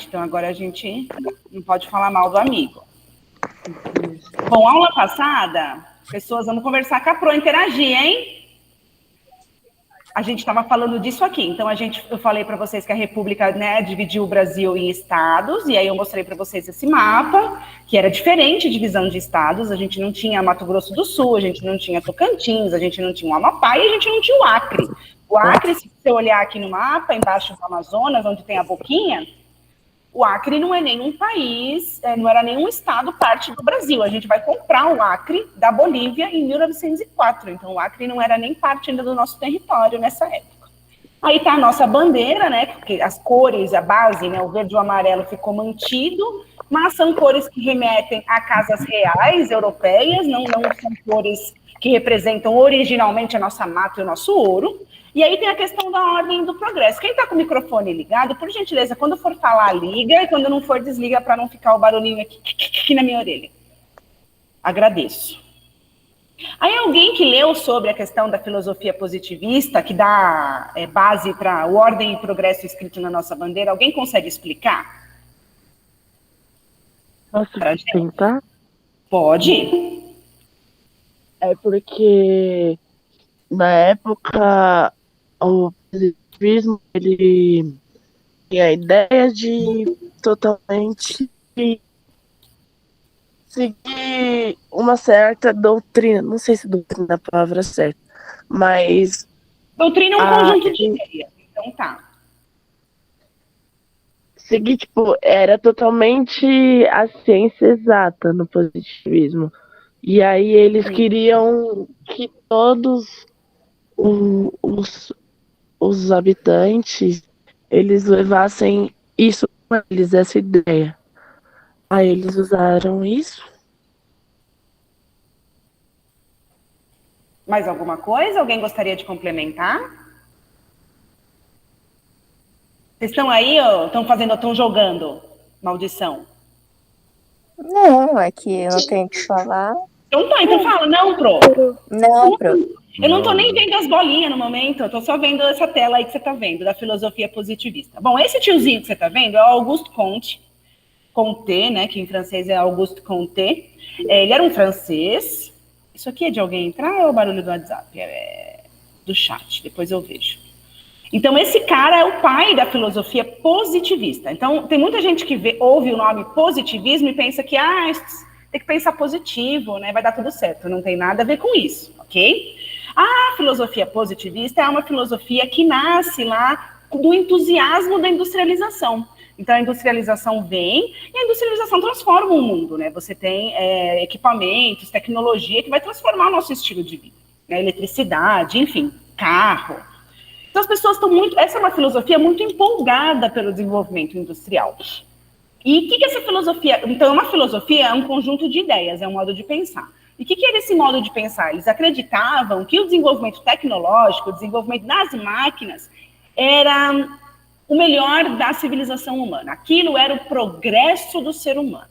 Então agora a gente não pode falar mal do amigo. Bom, aula passada, pessoas, vamos conversar com a Pro, interagir, hein? A gente estava falando disso aqui. Então eu falei para vocês que a República, né, dividiu o Brasil em estados, e aí eu mostrei para vocês esse mapa, que era diferente a divisão de estados. A gente não tinha Mato Grosso do Sul, a gente não tinha Tocantins, a gente não tinha o Amapá e a gente não tinha o Acre. O Acre, se você olhar aqui no mapa, embaixo do Amazonas, onde tem a boquinha, o Acre não é nenhum país, não era nenhum estado parte do Brasil. A gente vai comprar o Acre da Bolívia em 1904. Então, o Acre não era nem parte ainda do nosso território nessa época. Aí está a nossa bandeira, né? Porque as cores, a base, né? O verde e o amarelo ficou mantido, mas são cores que remetem a casas reais europeias, não são cores que representam originalmente a nossa mata e o nosso ouro. E aí tem a questão da ordem do progresso. Quem está com o microfone ligado, por gentileza, quando for falar, liga, e quando não for, desliga para não ficar o barulhinho aqui na minha orelha. Agradeço. Aí alguém que leu sobre a questão da filosofia positivista, que dá base para o ordem e progresso escrito na nossa bandeira, alguém consegue explicar? Posso tentar? Pode. É porque, na época, o positivismo, ele tinha a ideia de totalmente seguir uma certa doutrina, não sei se doutrina é a palavra certa, mas... Doutrina é um conjunto de ideias, então tá. Seguir, tipo, era totalmente a ciência exata no positivismo. E aí eles queriam que todos os habitantes, eles levassem isso com eles, essa ideia. Aí eles usaram isso. Mais alguma coisa? Alguém gostaria de complementar? Vocês estão aí, estão jogando maldição? Não, é que eu tenho que falar. Então tá, então fala. Não, Pro. Não, Pro. Eu não tô nem vendo as bolinhas no momento, eu tô só vendo essa tela aí que você tá vendo, da filosofia positivista. Bom, esse tiozinho que você tá vendo é o Auguste Comte, né, que em francês é Auguste Comte. Ele era um francês. Isso aqui é de alguém entrar ou é o barulho do WhatsApp? É do chat, depois eu vejo. Então, esse cara é o pai da filosofia positivista. Então, tem muita gente que ouve o nome positivismo e pensa que tem que pensar positivo, né? Vai dar tudo certo. Não tem nada a ver com isso, ok? A filosofia positivista é uma filosofia que nasce lá do entusiasmo da industrialização. Então, a industrialização vem e a industrialização transforma o mundo, né? Você tem equipamentos, tecnologia que vai transformar o nosso estilo de vida, né? Eletricidade, enfim, carro. Então, as pessoas estão muito... Essa é uma filosofia muito empolgada pelo desenvolvimento industrial. E o que essa filosofia... Então, uma filosofia é um conjunto de ideias, é um modo de pensar. E o que era esse modo de pensar? Eles acreditavam que o desenvolvimento tecnológico, o desenvolvimento das máquinas, era o melhor da civilização humana. Aquilo era o progresso do ser humano.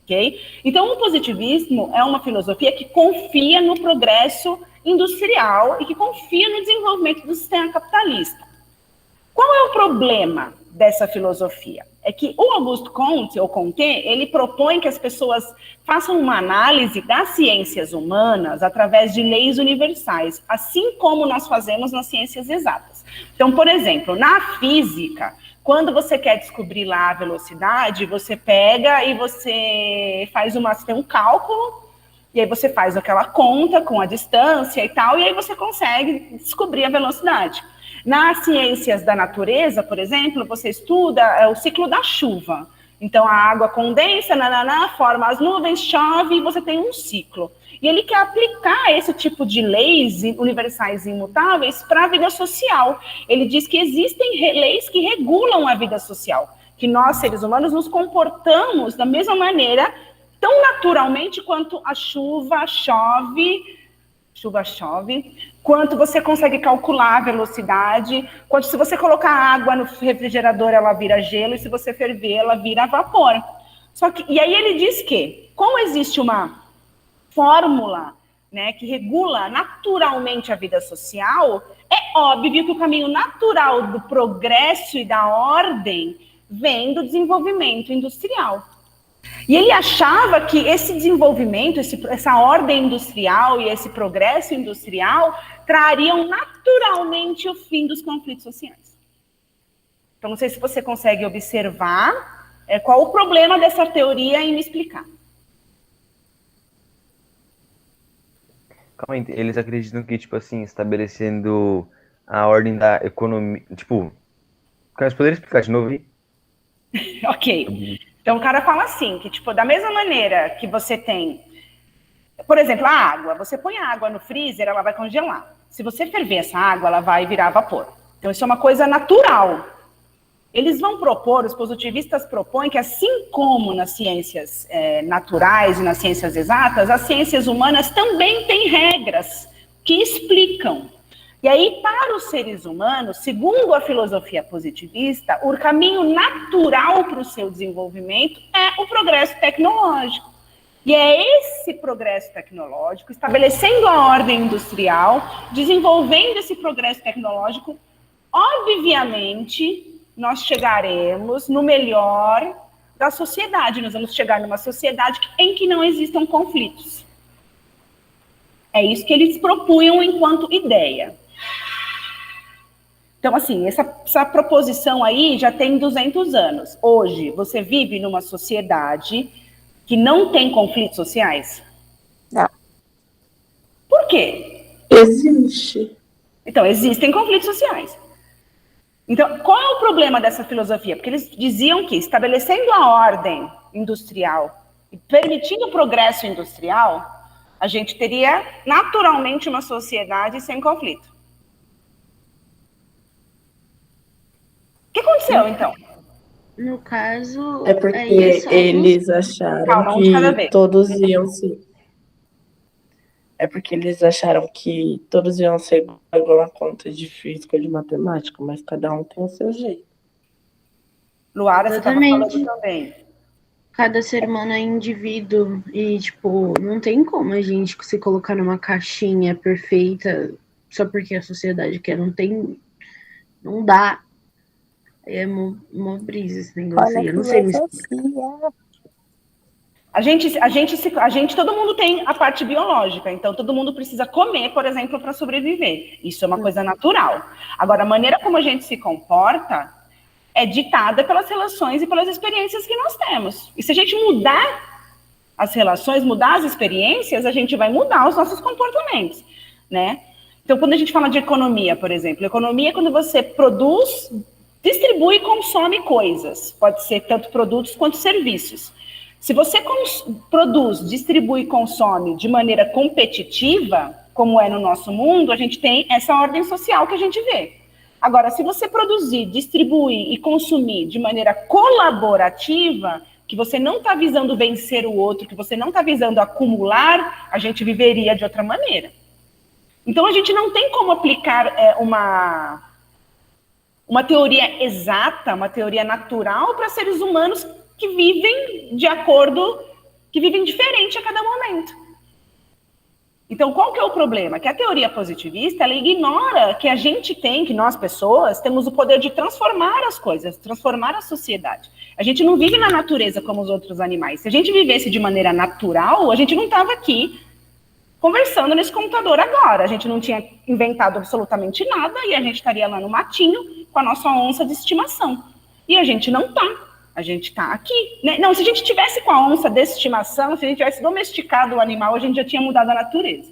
Okay? Então, o positivismo é uma filosofia que confia no progresso industrial e que confia no desenvolvimento do sistema capitalista. Qual é o problema dessa filosofia? É que o Auguste Comte, ele propõe que as pessoas façam uma análise das ciências humanas através de leis universais, assim como nós fazemos nas ciências exatas. Então, por exemplo, na física, quando você quer descobrir lá a velocidade, você pega e você tem um cálculo, e aí você faz aquela conta com a distância e tal, e aí você consegue descobrir a velocidade. Nas ciências da natureza, por exemplo, você estuda o ciclo da chuva. Então, a água condensa, forma as nuvens, chove e você tem um ciclo. E ele quer aplicar esse tipo de leis universais e imutáveis para a vida social. Ele diz que existem leis que regulam a vida social, que nós, seres humanos, nos comportamos da mesma maneira, tão naturalmente quanto a chuva chove, quanto você consegue calcular a velocidade, quanto se você colocar água no refrigerador, ela vira gelo, e se você ferver, ela vira vapor. E aí ele diz que, como existe uma fórmula, né, que regula naturalmente a vida social, é óbvio que o caminho natural do progresso e da ordem vem do desenvolvimento industrial. E ele achava que esse desenvolvimento, essa ordem industrial e esse progresso industrial trariam naturalmente o fim dos conflitos sociais. Então, não sei se você consegue observar qual o problema dessa teoria em me explicar. Calma aí, eles acreditam que, tipo assim, estabelecendo a ordem da economia, tipo, você poderia explicar de novo aí? Ok. Então, o cara fala assim, que, tipo, da mesma maneira que você tem, por exemplo, a água, você põe a água no freezer, ela vai congelar. Se você ferver essa água, ela vai virar vapor. Então, isso é uma coisa natural. Eles vão propor, os positivistas propõem que, assim como nas ciências naturais e nas ciências exatas, as ciências humanas também têm regras que explicam. E aí, para os seres humanos, segundo a filosofia positivista, o caminho natural para o seu desenvolvimento é o progresso tecnológico. E é esse progresso tecnológico, estabelecendo a ordem industrial, desenvolvendo esse progresso tecnológico, obviamente, nós chegaremos no melhor da sociedade. Nós vamos chegar numa sociedade em que não existam conflitos. É isso que eles propunham enquanto ideia. Então, assim, essa proposição aí já tem 200 anos. Hoje, você vive numa sociedade que não tem conflitos sociais? Não. Por quê? Existe. Então, existem conflitos sociais. Então, qual é o problema dessa filosofia? Porque eles diziam que, estabelecendo a ordem industrial e permitindo o progresso industrial, a gente teria naturalmente uma sociedade sem conflito. O que aconteceu, então? No caso... É porque eles acharam Calma, um de cada que vez. todos iam se... É porque eles acharam que todos iam ser igual a conta de física ou de matemática, mas cada um tem o seu jeito. Luara, você estava Exatamente. falando também. Cada ser humano é indivíduo e, tipo, não tem como a gente se colocar numa caixinha perfeita só porque a sociedade quer. Não tem... Não dá. É uma brisa esse negócio Olha aí. a Eu não sei me explicar. filosofia. A gente, todo mundo tem a parte biológica, então todo mundo precisa comer, por exemplo, para sobreviver. Isso é uma coisa natural. Agora, a maneira como a gente se comporta é ditada pelas relações e pelas experiências que nós temos. E se a gente mudar as relações, mudar as experiências, a gente vai mudar os nossos comportamentos, né? Então, quando a gente fala de economia, por exemplo, economia é quando você produz, distribui e consome coisas. Pode ser tanto produtos quanto serviços. Se você produz, distribui e consome de maneira competitiva, como é no nosso mundo, a gente tem essa ordem social que a gente vê. Agora, se você produzir, distribuir e consumir de maneira colaborativa, que você não está visando vencer o outro, que você não está visando acumular, a gente viveria de outra maneira. Então, a gente não tem como aplicar uma teoria exata, uma teoria natural para seres humanos que vivem de acordo, que vivem diferente a cada momento. Então, qual que é o problema? Que a teoria positivista, ela ignora que a gente tem, que nós pessoas, temos o poder de transformar as coisas, transformar a sociedade. A gente não vive na natureza como os outros animais. Se a gente vivesse de maneira natural, a gente não estava aqui conversando nesse computador agora. A gente não tinha inventado absolutamente nada e a gente estaria lá no matinho com a nossa onça de estimação. E a gente não está. A gente está aqui, né? Não, se a gente tivesse com a onça de estimação, se a gente tivesse domesticado o animal, a gente já tinha mudado a natureza.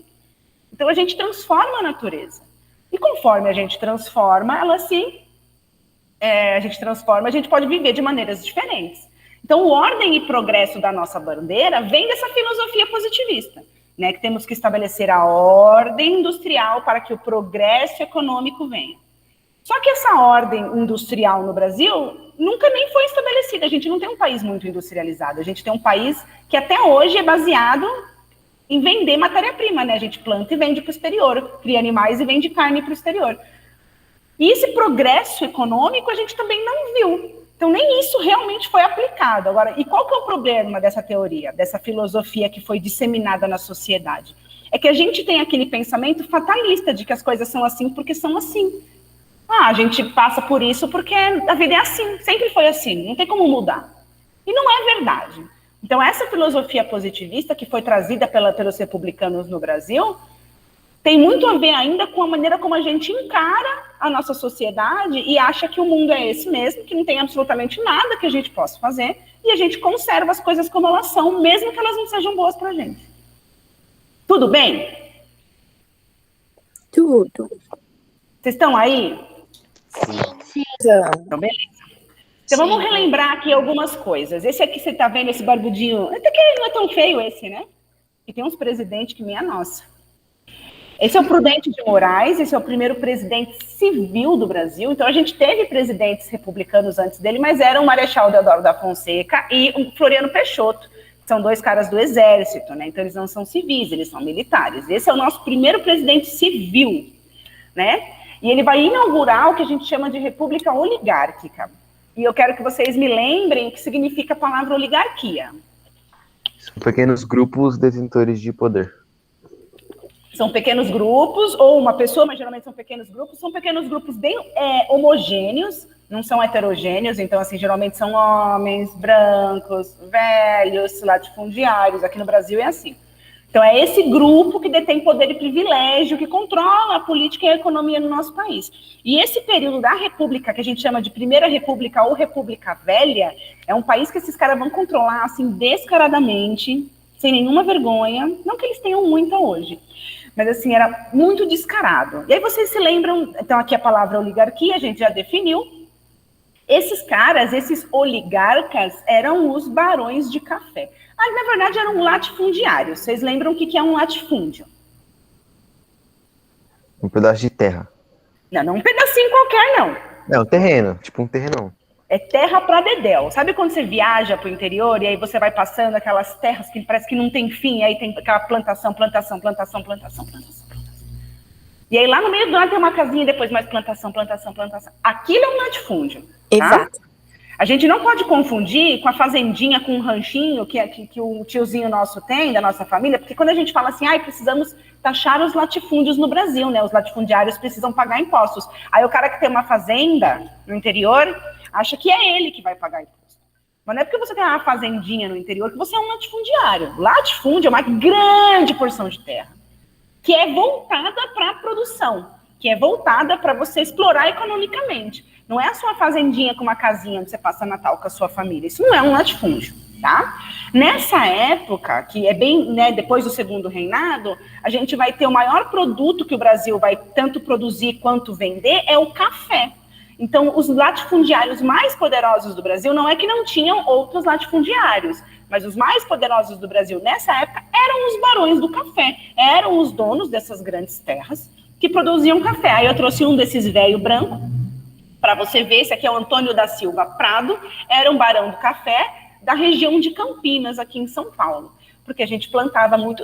Então, a gente transforma a natureza. E conforme a gente transforma, a gente pode viver de maneiras diferentes. Então, o ordem e progresso da nossa bandeira vem dessa filosofia positivista, né? Que temos que estabelecer a ordem industrial para que o progresso econômico venha. Só que essa ordem industrial no Brasil nunca nem foi estabelecida. A gente não tem um país muito industrializado. A gente tem um país que até hoje é baseado em vender matéria-prima, né? A gente planta e vende para o exterior, cria animais e vende carne para o exterior. E esse progresso econômico a gente também não viu. Então, nem isso realmente foi aplicado. Agora, e qual que é o problema dessa teoria, dessa filosofia que foi disseminada na sociedade? É que a gente tem aquele pensamento fatalista de que as coisas são assim porque são assim. Ah, a gente passa por isso porque a vida é assim, sempre foi assim, não tem como mudar. E não é verdade. Então, essa filosofia positivista que foi trazida pelos republicanos no Brasil tem muito a ver ainda com a maneira como a gente encara a nossa sociedade e acha que o mundo é esse mesmo, que não tem absolutamente nada que a gente possa fazer, e a gente conserva as coisas como elas são, mesmo que elas não sejam boas pra gente. Tudo bem? Tudo. Vocês estão aí? Então, Então, beleza. Então, vamos relembrar aqui algumas coisas. Esse aqui, você tá vendo, esse barbudinho, até que não é tão feio esse, né? E tem uns presidentes que minha nossa. Esse é o Prudente de Moraes, esse é o primeiro presidente civil do Brasil. Então, a gente teve presidentes republicanos antes dele, mas eram o Marechal Deodoro da Fonseca e o Floriano Peixoto. São dois caras do Exército, né? Então, eles não são civis, eles são militares. Esse é o nosso primeiro presidente civil, né? E ele vai inaugurar o que a gente chama de república oligárquica. E eu quero que vocês me lembrem o que significa a palavra oligarquia. São pequenos grupos detentores de poder. São pequenos grupos, ou uma pessoa, mas geralmente são pequenos grupos bem homogêneos, não são heterogêneos, então, assim, geralmente são homens, brancos, velhos, latifundiários, aqui no Brasil é assim. Então, é esse grupo que detém poder e privilégio, que controla a política e a economia no nosso país. E esse período da República, que a gente chama de Primeira República ou República Velha, é um país que esses caras vão controlar, assim, descaradamente, sem nenhuma vergonha, não que eles tenham muita hoje, mas, assim, era muito descarado. E aí vocês se lembram, então, aqui a palavra oligarquia, a gente já definiu. Esses caras, esses oligarcas, eram os barões de café. Ah, na verdade, eram latifundiários. Vocês lembram o que é um latifúndio? Um pedaço de terra. Não um pedacinho qualquer, não. É um terreno, tipo um terrenão. É terra pra dedéu. Sabe quando você viaja pro interior e aí você vai passando aquelas terras que parece que não tem fim, aí tem aquela plantação. E aí lá no meio do nada tem uma casinha e depois mais plantação. Aquilo é um latifúndio. Tá? exato. A gente não pode confundir com a fazendinha, com o ranchinho que o tiozinho nosso tem, da nossa família, porque quando a gente fala assim, precisamos taxar os latifúndios no Brasil, né? Os latifundiários precisam pagar impostos. Aí o cara que tem uma fazenda no interior acha que é ele que vai pagar imposto. Mas não é porque você tem uma fazendinha no interior que você é um latifundiário. Latifúndio é uma grande porção de terra que é voltada para a produção, que é voltada para você explorar economicamente. Não é a sua fazendinha com uma casinha onde você passa Natal com a sua família. Isso não é um latifúndio, tá? Nessa época, que é bem, né, depois do Segundo Reinado, a gente vai ter o maior produto que o Brasil vai tanto produzir quanto vender, é o café. Então, os latifundiários mais poderosos do Brasil, não é que não tinham outros latifundiários, mas os mais poderosos do Brasil nessa época eram os barões do café, eram os donos dessas grandes terras que produziam café. Aí eu trouxe um desses velho branco, para você ver, esse aqui é o Antônio da Silva Prado, era um barão do café da região de Campinas, aqui em São Paulo, porque a gente plantava muito,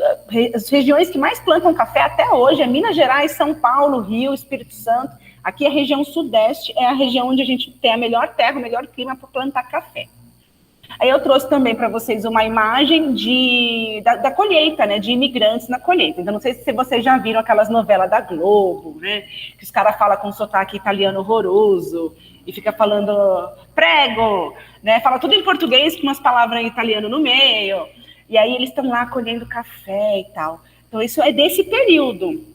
as regiões que mais plantam café até hoje é Minas Gerais, São Paulo, Rio, Espírito Santo. Aqui a região sudeste é a região onde a gente tem a melhor terra, o melhor clima para plantar café. Aí eu trouxe também para vocês uma imagem da colheita, né, de imigrantes na colheita. Então, não sei se vocês já viram aquelas novelas da Globo, né, que os caras falam com sotaque italiano horroroso e fica falando prego, né, fala tudo em português com umas palavras em italiano no meio. E aí eles estão lá colhendo café e tal. Então, isso é desse período.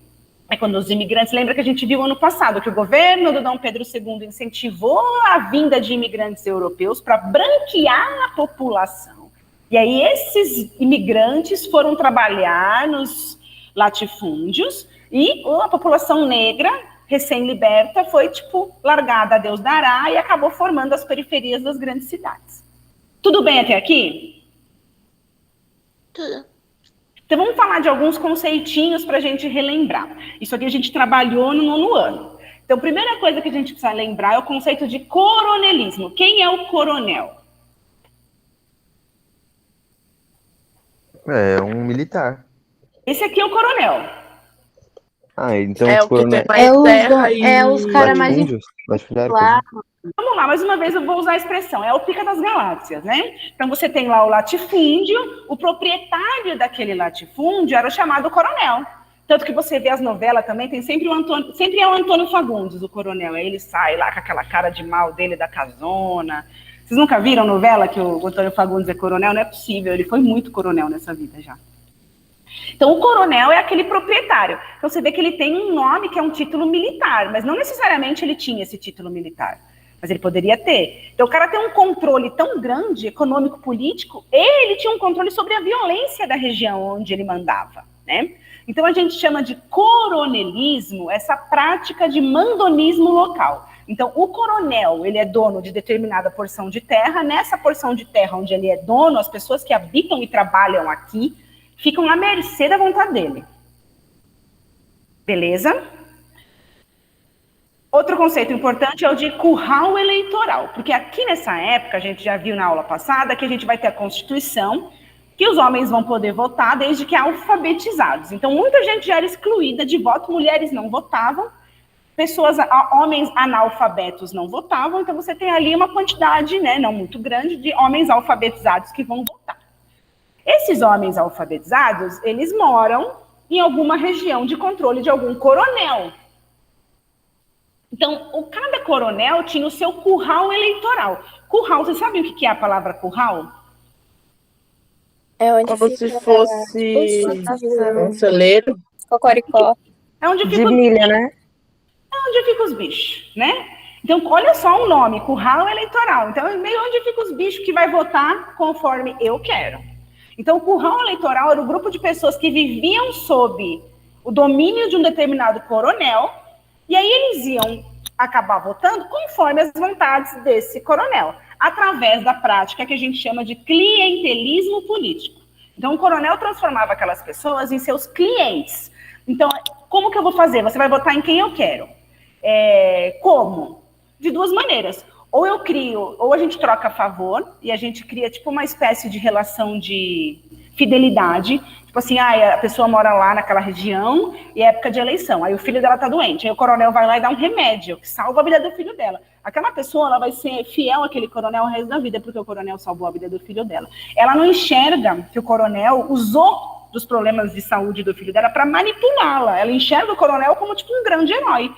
É quando os imigrantes, lembra que a gente viu ano passado, que o governo do Dom Pedro II incentivou a vinda de imigrantes europeus para branquear a população. E aí esses imigrantes foram trabalhar nos latifúndios e a população negra, recém-liberta, foi, largada a Deus dará e acabou formando as periferias das grandes cidades. Tudo bem até aqui? Tudo. Então, vamos falar de alguns conceitinhos para a gente relembrar. Isso aqui a gente trabalhou no 9º ano. Então, a primeira coisa que a gente precisa lembrar é o conceito de coronelismo. Quem é o coronel? É um militar. Esse aqui é o coronel. Então É o que coronel. tem mais terra e os caras mais Latifúndios? lá. Vamos lá, mais uma vez eu vou usar a expressão, é o pica das galáxias, né? Então você tem lá o latifúndio, o proprietário daquele latifúndio era o chamado coronel. Tanto que você vê as novelas também, tem sempre sempre é o Antônio Fagundes, o coronel. Aí ele sai lá com aquela cara de mal dele da casona. Vocês nunca viram novela que o Antônio Fagundes é coronel? Não é possível, ele foi muito coronel nessa vida já. Então, o coronel é aquele proprietário. Então, você vê que ele tem um nome que é um título militar, mas não necessariamente ele tinha esse título militar. Mas ele poderia ter. Então, o cara tem um controle tão grande, econômico-político, ele tinha um controle sobre a violência da região onde ele mandava, né? Então, a gente chama de coronelismo essa prática de mandonismo local. Então, o coronel, ele é dono de determinada porção de terra. Nessa porção de terra onde ele é dono, as pessoas que habitam e trabalham aqui ficam à mercê da vontade dele. Beleza? Outro conceito importante é o de curral eleitoral, porque aqui nessa época, a gente já viu na aula passada, que a gente vai ter a Constituição, que os homens vão poder votar desde que alfabetizados. Então, muita gente já era excluída de voto, mulheres não votavam, homens analfabetos não votavam, então você tem ali uma quantidade, né, não muito grande, de homens alfabetizados que vão votar. Esses homens alfabetizados, eles moram em alguma região de controle de algum coronel. Então, cada coronel tinha o seu curral eleitoral. Curral, vocês sabem o que é a palavra curral? É onde Como fica se fosse um celeiro. Cocoricó. É onde De fica milha, né? onde ficam os bichos, né? Então, olha só o nome, curral eleitoral. Então, é meio onde ficam os bichos que vai votar conforme eu quero. Então, o curral eleitoral era o grupo de pessoas que viviam sob o domínio de um determinado coronel, e aí eles iam acabar votando conforme as vontades desse coronel, através da prática que a gente chama de clientelismo político. Então, o coronel transformava aquelas pessoas em seus clientes. Então, como que eu vou fazer? Você vai votar em quem eu quero. Como? De duas maneiras. Ou a gente troca a favor, e a gente cria tipo uma espécie de relação de fidelidade. Tipo assim, a pessoa mora lá naquela região e é época de eleição. Aí o filho dela tá doente. Aí o coronel vai lá e dá um remédio que salva a vida do filho dela. Aquela pessoa, ela vai ser fiel àquele coronel o resto da vida, porque o coronel salvou a vida do filho dela. Ela não enxerga que o coronel usou dos problemas de saúde do filho dela para manipulá-la. Ela enxerga o coronel como tipo um grande herói.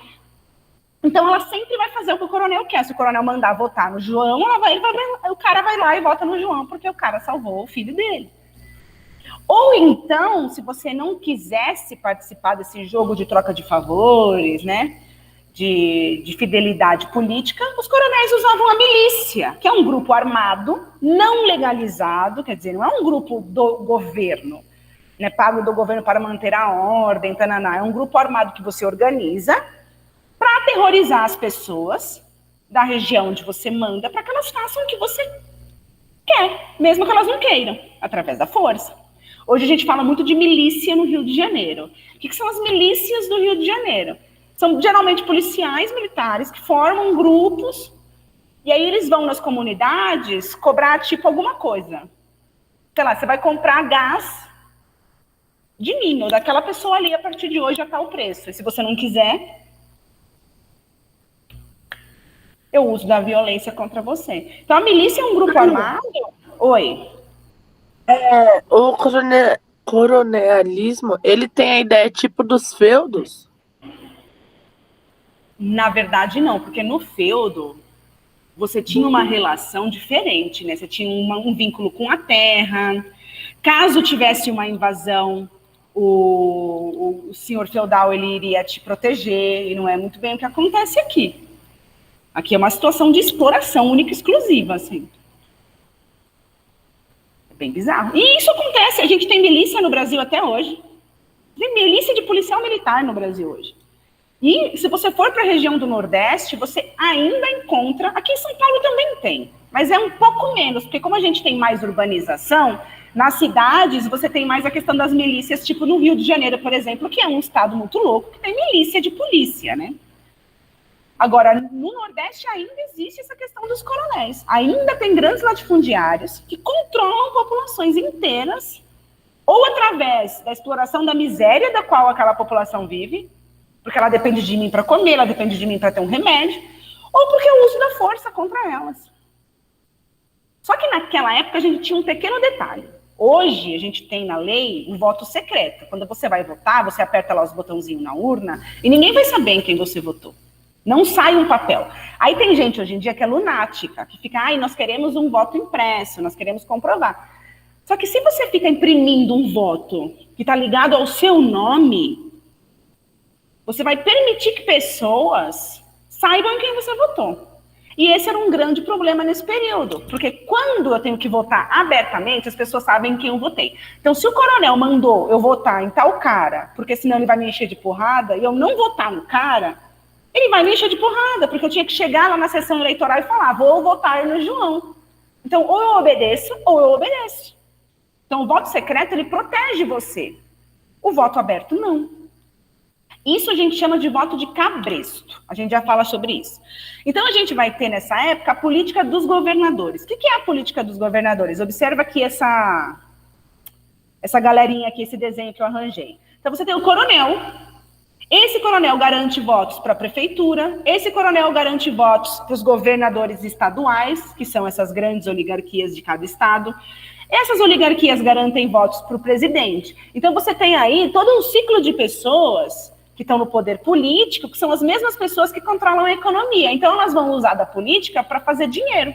Então, ela sempre vai fazer o que o coronel quer. Se o coronel mandar votar no João, o cara vai lá e vota no João, porque o cara salvou o filho dele. Ou então, se você não quisesse participar desse jogo de troca de favores, né, de fidelidade política, os coronéis usavam a milícia, que é um grupo armado, não legalizado, quer dizer, não é um grupo do governo, né, pago do governo para manter a ordem, tananá, é um grupo armado que você organiza para aterrorizar as pessoas da região onde você manda, para que elas façam o que você quer, mesmo que elas não queiram, através da força. Hoje a gente fala muito de milícia no Rio de Janeiro. O que são as milícias do Rio de Janeiro? São geralmente policiais militares que formam grupos, e aí eles vão nas comunidades cobrar tipo alguma coisa. Sei lá, você vai comprar gás de mim, ou daquela pessoa ali, a partir de hoje já está o preço. E se você não quiser, eu uso da violência contra você. Então, a milícia é um grupo armado? Oi. O coronelismo, ele tem a ideia tipo dos feudos? Na verdade, não, porque no feudo você tinha uma relação diferente, né? Você tinha um vínculo com a terra. Caso tivesse uma invasão, o senhor feudal ele iria te proteger, e não é muito bem o que acontece aqui. Aqui é uma situação de exploração única e exclusiva, assim. É bem bizarro. E isso acontece, a gente tem milícia no Brasil até hoje. Tem milícia de policial militar no Brasil hoje. E se você for para a região do Nordeste, você ainda encontra, aqui em São Paulo também tem, mas é um pouco menos, porque como a gente tem mais urbanização, nas cidades você tem mais a questão das milícias, tipo no Rio de Janeiro, por exemplo, que é um estado muito louco, que tem milícia de polícia, né? Agora, no Nordeste ainda existe essa questão dos coronéis. Ainda tem grandes latifundiários que controlam populações inteiras, ou através da exploração da miséria da qual aquela população vive, porque ela depende de mim para comer, ela depende de mim para ter um remédio, ou porque eu uso da força contra elas. Só que naquela época a gente tinha um pequeno detalhe. Hoje, a gente tem na lei o voto secreto. Quando você vai votar, você aperta lá os botãozinhos na urna e ninguém vai saber em quem você votou. Não sai um papel. Aí tem gente hoje em dia que é lunática, que fica, nós queremos um voto impresso, nós queremos comprovar. Só que se você fica imprimindo um voto que está ligado ao seu nome, você vai permitir que pessoas saibam em quem você votou. E esse era um grande problema nesse período, porque quando eu tenho que votar abertamente, as pessoas sabem em quem eu votei. Então, se o coronel mandou eu votar em tal cara, porque senão ele vai me encher de porrada, e eu não votar no cara, ele vai me encher de porrada, porque eu tinha que chegar lá na sessão eleitoral e falar, vou votar no João. Então, ou eu obedeço, ou eu obedeço. Então, o voto secreto, ele protege você. O voto aberto, não. Isso a gente chama de voto de cabresto. A gente já fala sobre isso. Então, a gente vai ter, nessa época, a política dos governadores. O que é a política dos governadores? Observa aqui essa galerinha aqui, esse desenho que eu arranjei. Então, você tem o coronel. Esse coronel garante votos para a prefeitura. Esse coronel garante votos para os governadores estaduais, que são essas grandes oligarquias de cada estado. Essas oligarquias garantem votos para o presidente. Então, você tem aí todo um ciclo de pessoas que estão no poder político, que são as mesmas pessoas que controlam a economia. Então, elas vão usar da política para fazer dinheiro.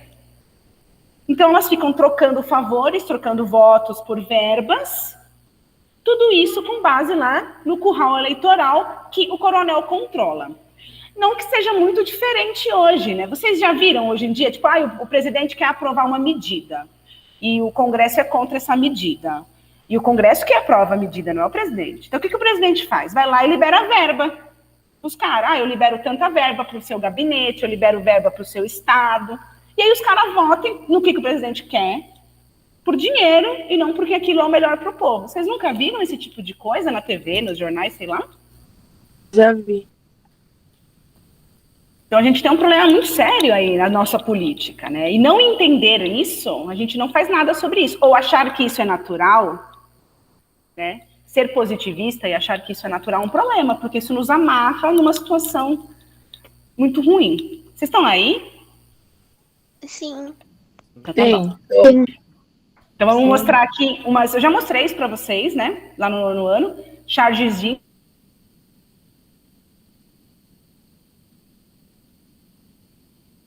Então, elas ficam trocando favores, trocando votos por verbas, tudo isso com base lá no curral eleitoral que o coronel controla. Não que seja muito diferente hoje, né? Vocês já viram hoje em dia, tipo, o presidente quer aprovar uma medida e o Congresso é contra essa medida. E o Congresso que aprova a medida, não é o presidente. Então, o que o presidente faz? Vai lá e libera a verba. Os caras, eu libero tanta verba para o seu gabinete, eu libero verba para o seu estado. E aí os caras votem no que o presidente quer, por dinheiro, e não porque aquilo é o melhor para o povo. Vocês nunca viram esse tipo de coisa na TV, nos jornais, sei lá? Já vi. Então, a gente tem um problema muito sério aí na nossa política, né? E não entender isso, a gente não faz nada sobre isso. Ou achar que isso é natural, né? Ser positivista e achar que isso é natural é um problema, porque isso nos amarra numa situação muito ruim. Vocês estão aí? Sim. Então, tá bom. Sim. Então, vamos mostrar aqui umas... Eu já mostrei isso para vocês, né? Lá no ano. Chargezinho.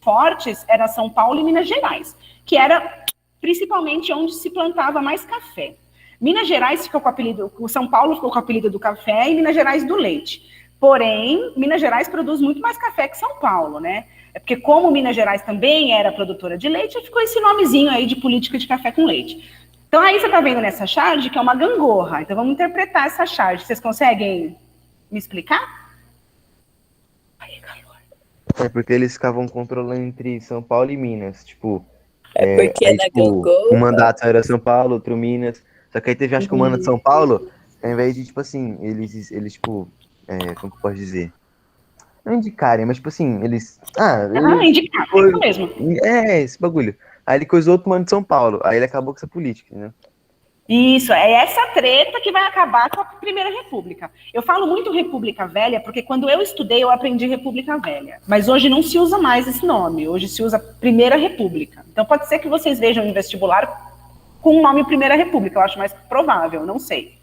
Fortes era São Paulo e Minas Gerais, que era principalmente onde se plantava mais café. Minas Gerais ficou com o apelido, o São Paulo ficou com o apelido do café e Minas Gerais do leite. Porém, Minas Gerais produz muito mais café que São Paulo, né? É porque como Minas Gerais também era produtora de leite, ficou esse nomezinho aí de política de café com leite. Então aí você está vendo nessa charge que é uma gangorra. Então vamos interpretar essa charge. Vocês conseguem me explicar? Aí, calor. É porque eles ficavam controlando entre São Paulo e Minas, tipo... Porque aí, na tipo, gangorra... um mandato era São Paulo, outro Minas. Só que aí teve, acho que o mandato de São Paulo, ao invés de, tipo assim, eles tipo... como que eu posso dizer? Não indicarem, mas tipo assim, eles... indicar, é isso mesmo. Esse bagulho. Aí ele coisou outro mano de São Paulo. Aí ele acabou com essa política, né? Isso, é essa treta que vai acabar com a Primeira República. Eu falo muito República Velha, porque quando eu estudei, eu aprendi República Velha. Mas hoje não se usa mais esse nome, hoje se usa Primeira República. Então pode ser que vocês vejam em vestibular com o nome Primeira República, eu acho mais provável, não sei.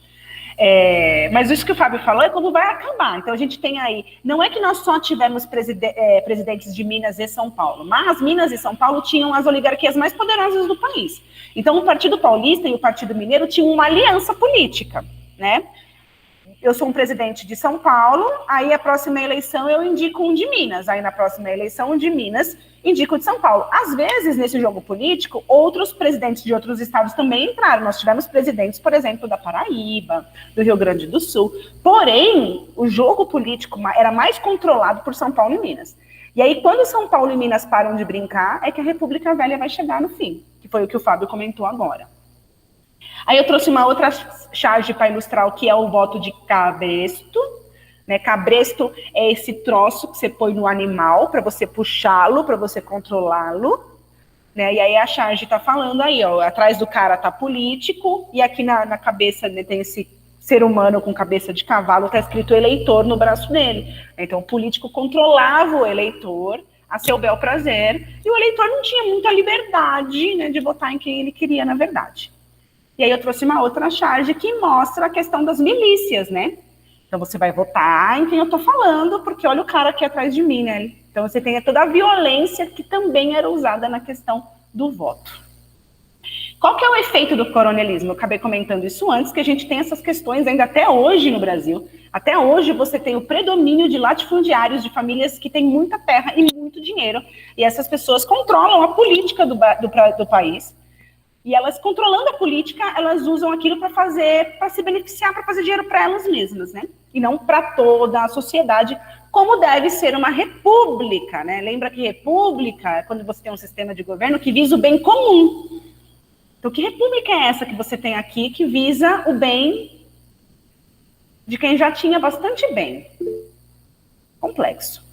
Mas isso que o Fábio falou é como vai acabar. Então a gente tem aí, não é que nós só tivemos presidentes de Minas e São Paulo, mas Minas e São Paulo tinham as oligarquias mais poderosas do país. Então o Partido Paulista e o Partido Mineiro tinham uma aliança política, né? Eu sou um presidente de São Paulo, aí a próxima eleição eu indico um de Minas, aí na próxima eleição um de Minas indico de São Paulo. Às vezes, nesse jogo político, outros presidentes de outros estados também entraram. Nós tivemos presidentes, por exemplo, da Paraíba, do Rio Grande do Sul. Porém, o jogo político era mais controlado por São Paulo e Minas. E aí, quando São Paulo e Minas param de brincar, é que a República Velha vai chegar no fim, que foi o que o Fábio comentou agora. Aí eu trouxe uma outra charge para ilustrar o que é o voto de cabresto. Né? Cabresto é esse troço que você põe no animal para você puxá-lo, para você controlá-lo. Né? E aí a charge está falando aí, ó, atrás do cara tá político, e aqui na cabeça, né, tem esse ser humano com cabeça de cavalo, está escrito eleitor no braço dele. Então o político controlava o eleitor a seu bel prazer, e o eleitor não tinha muita liberdade, né, de votar em quem ele queria, na verdade. E aí eu trouxe uma outra charge que mostra a questão das milícias, né? Então você vai votar em quem eu tô falando, porque olha o cara aqui atrás de mim, né? Então você tem toda a violência que também era usada na questão do voto. Qual que é o efeito do coronelismo? Eu acabei comentando isso antes, que a gente tem essas questões ainda até hoje no Brasil. Até hoje você tem o predomínio de latifundiários, de famílias que têm muita terra e muito dinheiro. E essas pessoas controlam a política do país. E elas, controlando a política, elas usam aquilo para se beneficiar, para fazer dinheiro para elas mesmas, né? E não para toda a sociedade, como deve ser uma república, né? Lembra que república é quando você tem um sistema de governo que visa o bem comum. Então, que república é essa que você tem aqui que visa o bem de quem já tinha bastante bem? Complexo.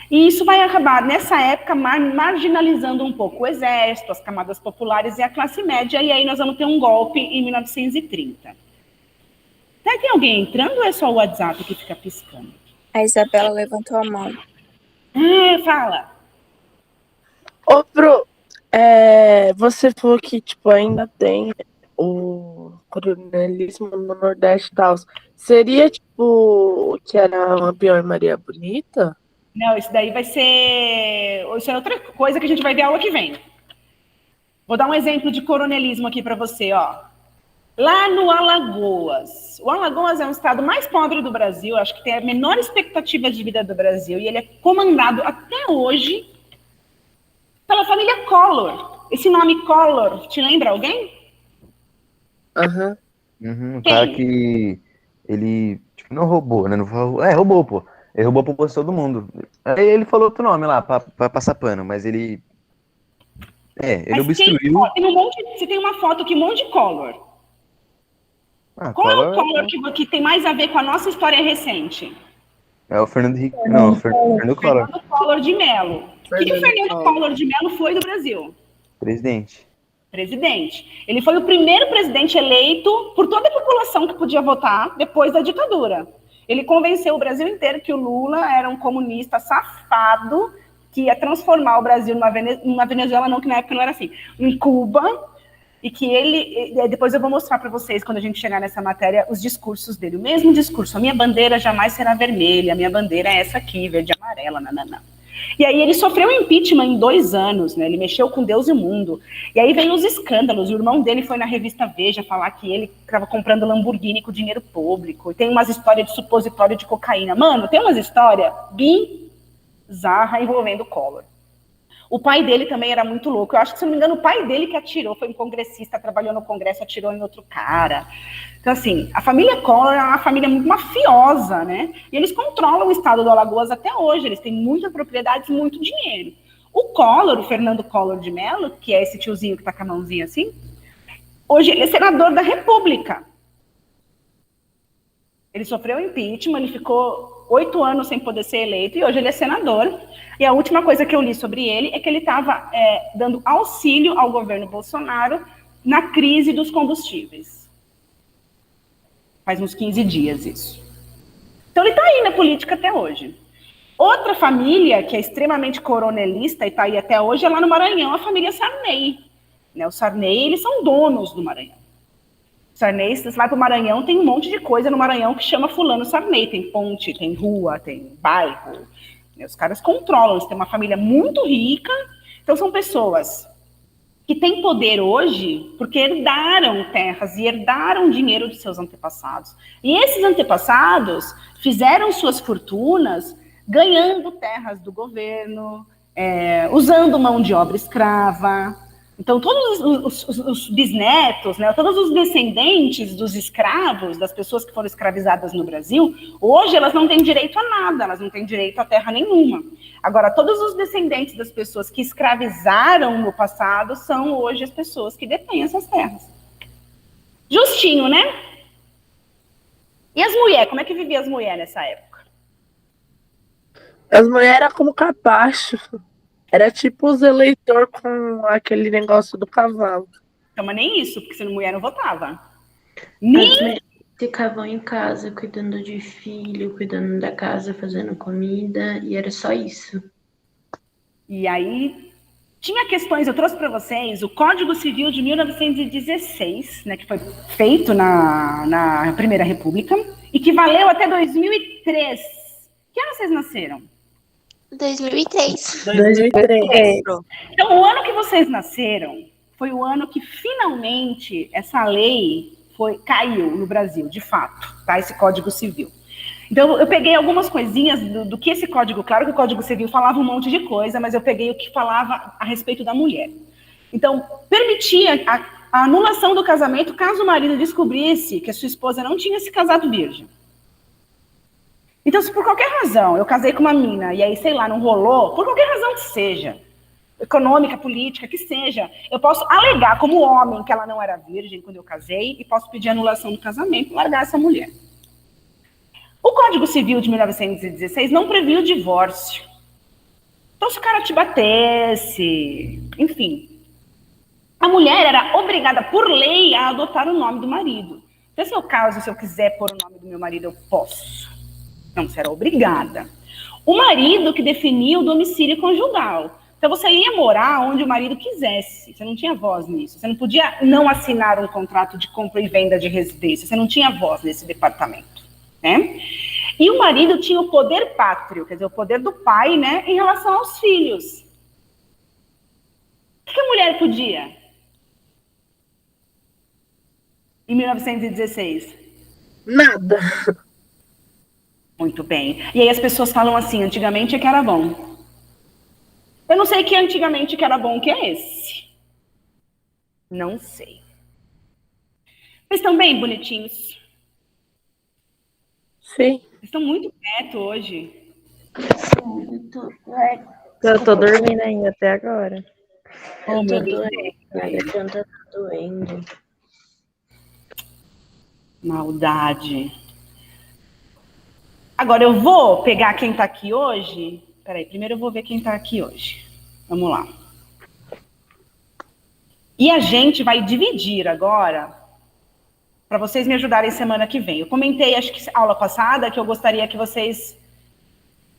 E isso vai acabar, nessa época, marginalizando um pouco o exército, as camadas populares e a classe média, e aí nós vamos ter um golpe em 1930. Tem alguém entrando ou é só o WhatsApp que fica piscando? A Isabela levantou a mão. Fala. Ô, Pro, você falou que, tipo, ainda tem o coronelismo no Nordeste e tal. Seria, tipo, que era Lampião e Maria Bonita? Não, isso daí vai ser... Isso é outra coisa que a gente vai ver aula que vem. Vou dar um exemplo de coronelismo aqui para você, ó. Lá no Alagoas. O Alagoas é um estado mais pobre do Brasil, acho que tem a menor expectativa de vida do Brasil, e ele é comandado até hoje pela família Collor. Esse nome Collor, te lembra alguém? Aham. O cara que ele, tipo, não roubou, né? Não roubou, pô. Ele roubou a população do mundo. Aí ele falou outro nome lá, pra passar pano, mas ele... ele obstruiu... Você tem uma foto aqui, um monte de Collor. Qual é o Collor que tem mais a ver com a nossa história recente? É o Fernando Henrique... Não, o Fernando Collor. Fernando Collor de Mello. O que o Fernando Collor de Mello foi do Brasil? Presidente. Ele foi o primeiro presidente eleito por toda a população que podia votar depois da ditadura. Ele convenceu o Brasil inteiro que o Lula era um comunista safado que ia transformar o Brasil numa Venezuela, não, que na época não era assim, em Cuba, e que ele... Depois eu vou mostrar para vocês, quando a gente chegar nessa matéria, os discursos dele. O mesmo discurso: a minha bandeira jamais será vermelha, a minha bandeira é essa aqui, verde e amarela, nananã. E aí ele sofreu impeachment em 2 anos, né? Ele mexeu com Deus e o mundo. E aí veio os escândalos. O irmão dele foi na revista Veja falar que ele estava comprando Lamborghini com dinheiro público. E tem umas histórias de supositório de cocaína. Mano, tem umas histórias bizarras envolvendo o Collor. O pai dele também era muito louco. Eu acho que, se não me engano, o pai dele que atirou, foi um congressista, trabalhou no Congresso, atirou em outro cara. Então, assim, a família Collor é uma família muito mafiosa, né? E eles controlam o estado do Alagoas até hoje. Eles têm muitas propriedades, muito dinheiro. O Collor, o Fernando Collor de Mello, que é esse tiozinho que tá com a mãozinha assim, hoje ele é senador da República. Ele sofreu impeachment, ele ficou 8 anos sem poder ser eleito, e hoje ele é senador. E a última coisa que eu li sobre ele é que ele estava dando auxílio ao governo Bolsonaro na crise dos combustíveis. Faz uns 15 dias isso. Então ele está aí na política até hoje. Outra família que é extremamente coronelista e está aí até hoje é lá no Maranhão, a família Sarney. Né? Os Sarney, eles são donos do Maranhão. Sarney, você vai para o Maranhão, tem um monte de coisa no Maranhão que chama fulano Sarney. Tem ponte, tem rua, tem bairro. Os caras controlam, eles têm uma família muito rica. Então são pessoas que têm poder hoje porque herdaram terras e herdaram dinheiro dos seus antepassados. E esses antepassados fizeram suas fortunas ganhando terras do governo, usando mão de obra escrava. Então, todos os bisnetos, né, todos os descendentes dos escravos, das pessoas que foram escravizadas no Brasil, hoje elas não têm direito a nada, elas não têm direito a terra nenhuma. Agora, todos os descendentes das pessoas que escravizaram no passado são hoje as pessoas que detêm essas terras. Justinho, né? E as mulheres? Como é que viviam as mulheres nessa época? As mulheres eram como capacho. Era tipo os eleitores com aquele negócio do cavalo. Então, mas nem isso, porque se a mulher não votava. Nem ficavam em casa cuidando de filho, cuidando da casa, fazendo comida, e era só isso. E aí tinha questões, eu trouxe para vocês o Código Civil de 1916, né, que foi feito na Primeira República, e que valeu até 2003. Que ano vocês nasceram? 2003. 2003. Então, o ano que vocês nasceram foi o ano que finalmente essa lei caiu no Brasil, de fato, tá? Esse Código Civil. Então, eu peguei algumas coisinhas do que esse código, claro que o Código Civil falava um monte de coisa, mas eu peguei o que falava a respeito da mulher. Então, permitia a anulação do casamento caso o marido descobrisse que a sua esposa não tinha se casado virgem. Então, se por qualquer razão eu casei com uma mina e aí, sei lá, não rolou, por qualquer razão que seja, econômica, política, que seja, eu posso alegar como homem que ela não era virgem quando eu casei e posso pedir anulação do casamento e largar essa mulher. O Código Civil de 1916 não previa o divórcio. Então, se o cara te batesse, enfim, a mulher era obrigada por lei a adotar o nome do marido. Então, se eu caso, se eu quiser pôr o nome do meu marido, eu posso. Não, você era obrigada. O marido que definia o domicílio conjugal. Então, você ia morar onde o marido quisesse. Você não tinha voz nisso. Você não podia não assinar um contrato de compra e venda de residência. Você não tinha voz nesse departamento. Né? E o marido tinha o poder pátrio, quer dizer, o poder do pai, né, em relação aos filhos. O que a mulher podia? Em 1916? Nada. Muito bem. E aí as pessoas falam assim, antigamente é que era bom. Eu não sei que antigamente que era bom que é esse. Não sei. Vocês estão bem bonitinhos? Sim. Estão muito quietos hoje. Eu tô dormindo ainda até agora. Oh, meu Deus. A garganta tá doendo. Maldade. Agora eu vou pegar quem tá aqui hoje. Peraí, primeiro eu vou ver quem tá aqui hoje. Vamos lá. E a gente vai dividir agora, para vocês me ajudarem semana que vem. Eu comentei, acho que aula passada, que eu gostaria que vocês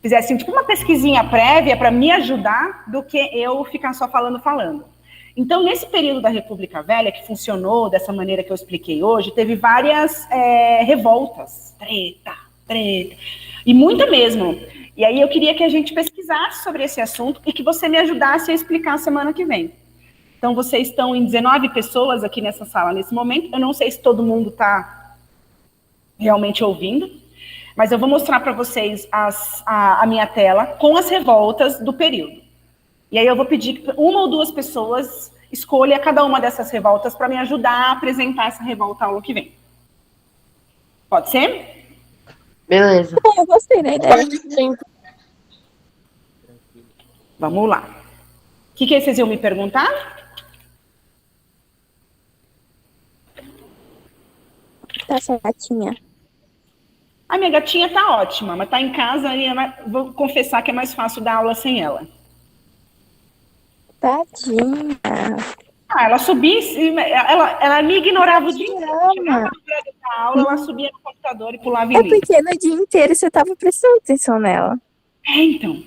fizessem tipo uma pesquisinha prévia para me ajudar do que eu ficar só falando. Então, nesse período da República Velha, que funcionou dessa maneira que eu expliquei hoje, teve várias revoltas, treta, e muita mesmo. E aí eu queria que a gente pesquisasse sobre esse assunto e que você me ajudasse a explicar semana que vem. Então, vocês estão em 19 pessoas aqui nessa sala nesse momento. Eu não sei se todo mundo está realmente ouvindo, mas eu vou mostrar para vocês a minha tela com as revoltas do período. E aí eu vou pedir que uma ou duas pessoas escolha cada uma dessas revoltas para me ajudar a apresentar essa revolta aula que vem. Pode ser? Beleza. Eu gostei da ideia. Sim. Vamos lá. O que vocês iam me perguntar? Tá certinha. A minha gatinha tá ótima, mas tá em casa e vou confessar que é mais fácil dar aula sem ela. Tadinha. Ela subia, ela me ignorava o dia inteiro. Ama. Chegava na hora da aula, ela subia no computador e pulava em É mim. porque no dia inteiro você tava prestando atenção nela. Então.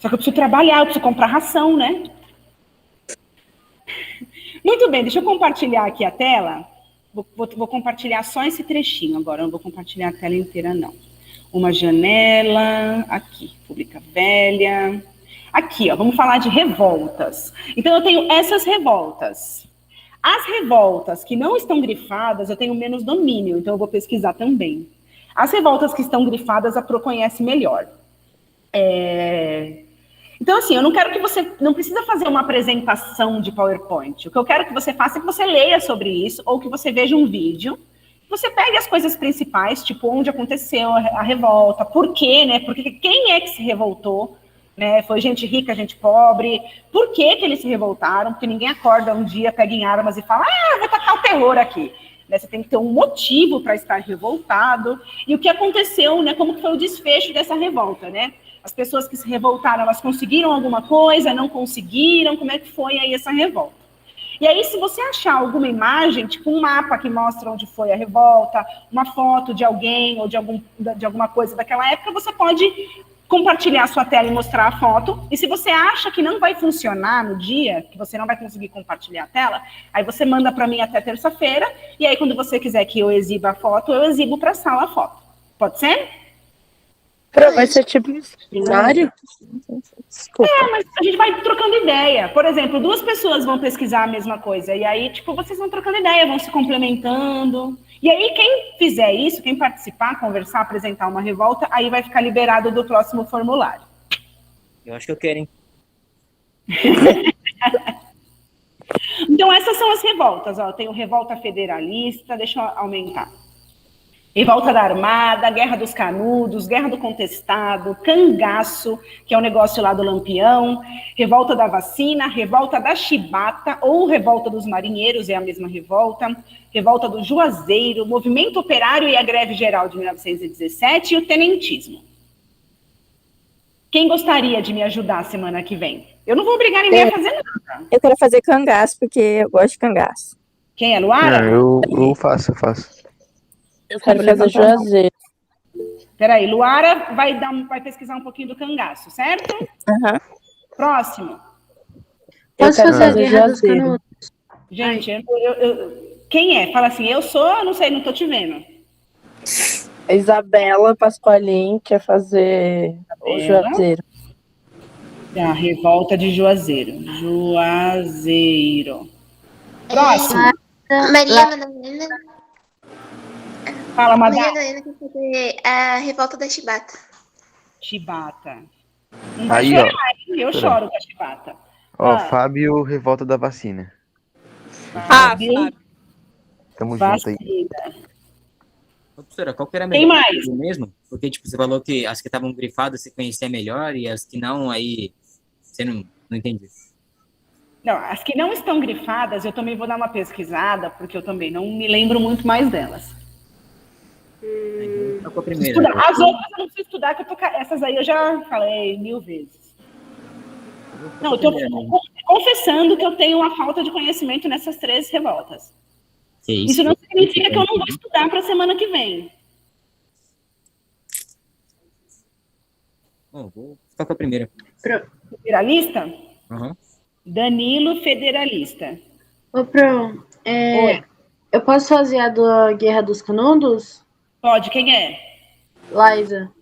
Só que eu preciso trabalhar, eu preciso comprar ração, né? Muito bem, deixa eu compartilhar aqui a tela. Vou compartilhar só esse trechinho agora, não vou compartilhar a tela inteira, não. Uma janela, aqui, República Velha. Aqui, ó, vamos falar de revoltas. Então, eu tenho essas revoltas. As revoltas que não estão grifadas, eu tenho menos domínio, então eu vou pesquisar também. As revoltas que estão grifadas, a Pro conhece melhor. Então, assim, eu não quero que você... Não precisa fazer uma apresentação de PowerPoint. O que eu quero que você faça é que você leia sobre isso, ou que você veja um vídeo. Você pegue as coisas principais, tipo, onde aconteceu a revolta, por quê, né? Porque quem é que se revoltou? Né? Foi gente rica, gente pobre. Por que eles se revoltaram? Porque ninguém acorda um dia, pega em armas e fala, vou tacar o terror aqui. Né? Você tem que ter um motivo para estar revoltado. E o que aconteceu, né? Como que foi o desfecho dessa revolta, né? As pessoas que se revoltaram, elas conseguiram alguma coisa, não conseguiram? Como é que foi aí essa revolta? E aí, se você achar alguma imagem, tipo um mapa que mostra onde foi a revolta, uma foto de alguém ou de alguma coisa daquela época, você pode compartilhar a sua tela e mostrar a foto. E se você acha que não vai funcionar no dia, que você não vai conseguir compartilhar a tela, aí você manda para mim até terça-feira, e aí quando você quiser que eu exiba a foto, eu exibo para a sala a foto. Pode ser? Vai ser tipo um seminário? Desculpa. Mas a gente vai trocando ideia. Por exemplo, 2 pessoas vão pesquisar a mesma coisa, e aí, tipo, vocês vão trocando ideia, vão se complementando. E aí, quem fizer isso, quem participar, conversar, apresentar uma revolta, aí vai ficar liberado do próximo formulário. Eu acho que eu quero, hein? Então, essas são as revoltas. Ó. Tem o Revolta Federalista, deixa eu aumentar. Revolta da Armada, Guerra dos Canudos, Guerra do Contestado, Cangaço, que é o negócio lá do Lampião, Revolta da Vacina, Revolta da Chibata, ou Revolta dos Marinheiros, é a mesma revolta, Revolta do Juazeiro, Movimento Operário e a Greve Geral de 1917 e o Tenentismo. Quem gostaria de me ajudar semana que vem? Eu não vou obrigar ninguém a fazer nada. Eu quero fazer cangaço, porque eu gosto de cangaço. Quem é, Luara? Eu faço. Eu quero fazer Juazeiro. Peraí, Luara vai pesquisar um pouquinho do cangaço, certo? Aham. Próximo. Posso quero fazer a fazer Guerra dos Juazeiro. Canudos? Gente, quem é? Fala assim, eu sou, não sei, não tô te vendo. A Isabela Pasqualin quer fazer o Juazeiro. A Revolta de Juazeiro. Juazeiro. Próximo. Maria Madalena. Fala, Maria Madá. Madalena quer fazer a Revolta da Chibata. Chibata. Não vai Aí, chorar, ó. hein? Eu choro com a chibata. Ó, Fábio, Revolta da Vacina. Fábio. Tamo junto aí. Vacina. Ô, professora, qual que era a Quem melhor mais? mesmo? Porque, tipo, você falou que as que estavam grifadas você conhecia melhor e as que não, aí você não entende. Não, as que não estão grifadas, eu também vou dar uma pesquisada, porque eu também não me lembro muito mais delas. Qual que é a primeira? Estudar. As outras eu não preciso estudar, que essas aí eu já falei 1000 vezes. Não, eu tô confessando que eu tenho uma falta de conhecimento nessas 3 revoltas. Que Isso não significa que eu não vou estudar para a semana que vem. Bom, vou ficar com a primeira. Federalista? Aham. Danilo Federalista. Ô, Pro, Oi. eu posso fazer a da Guerra dos Canudos? Pode, quem é? Liza.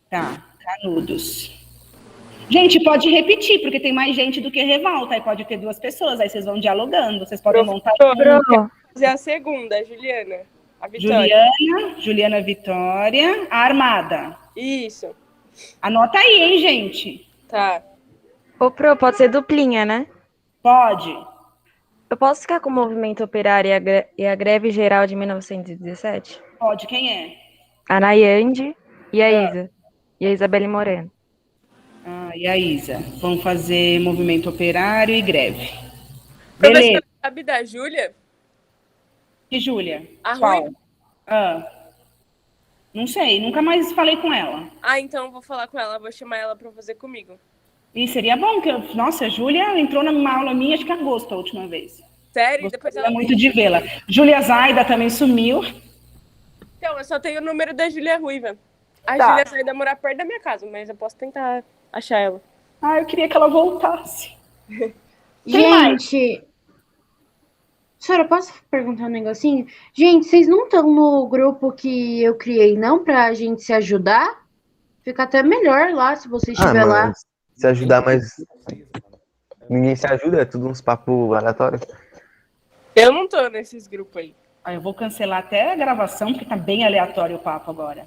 Tá, Canudos. Gente, pode repetir, porque tem mais gente do que revolta. Aí pode ter 2 pessoas, aí vocês vão dialogando. Vocês podem montar. Fazer a segunda, a Juliana. A Vitória. Juliana Vitória. A Armada. Isso. Anota aí, hein, gente? Tá. Ô, Pro, pode ser duplinha, né? Pode. Eu posso ficar com o movimento operário e a greve geral de 1917? Pode, quem é? A Nayande e a Isa. E a Isabelle Moreno. E a Isa. Vão fazer movimento operário e greve. Professora, Beleza. sabe da Júlia? E Júlia? A Qual? Ruiva? Não sei, nunca mais falei com ela. Então eu vou falar com ela, vou chamar ela pra fazer comigo. E seria bom que nossa, a Júlia entrou numa aula minha, acho que em agosto a última vez. Sério? Depois Gostaria muito de vê-la. Júlia Zaida também sumiu. Então, eu só tenho o número da Júlia Ruiva. A Tá. Júlia Zaida mora perto da minha casa, mas eu posso tentar achar ela. Eu queria que ela voltasse. Quem mais? Gente, senhora, posso perguntar um negocinho? Gente, vocês não estão no grupo que eu criei, não? Pra gente se ajudar? Fica até melhor lá, se você estiver lá. Mas se ajudar, mas ninguém se ajuda, é tudo uns papos aleatórios. Eu não tô nesses grupos aí. Eu vou cancelar até a gravação, porque tá bem aleatório o papo agora.